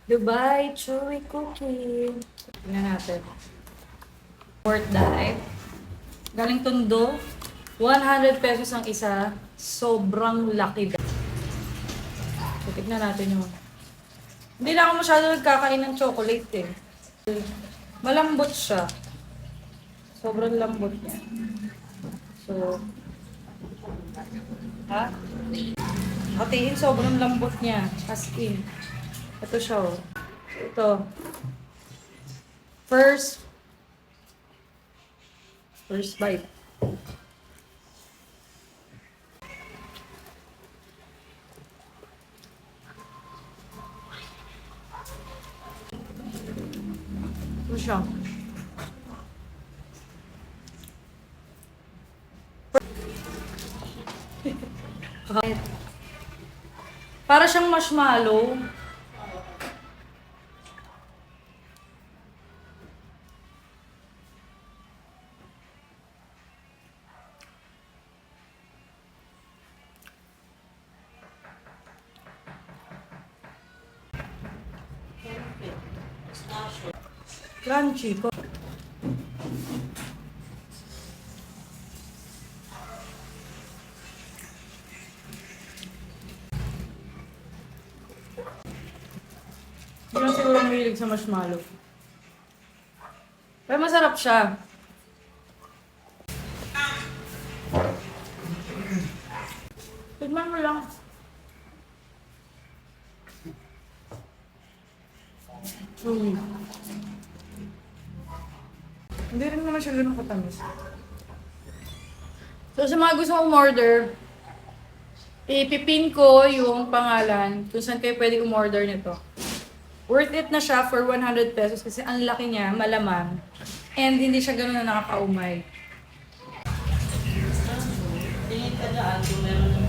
Dubai Chewy Cookie. Tingnan natin. Port dive. Galing Tondo. 100 pesos ang isa. Sobrang laki. So, tignan natin yung... Hindi na ako masyado nagkakain ng chocolate eh. Malambot siya. Sobrang lambot niya. So... Ha? Hatiin, sobrang lambot niya. As in. Ito siya oh. Ito. First bite. Ito siya. Para siyang marshmallow. Crunchy. Hindi lang siguro mahilig sa marshmallow. Pero masarap siya. Tignan mo lang. Hindi rin naman siya ganun katamis. So sa mga gusto umorder, ipipin ko yung pangalan kung saan kayo pwede umorder nito. Worth it na siya for 100 pesos kasi ang laki niya, malaman. And hindi siya ganun na nakakaumay. Tingin ka dyan kung meron yung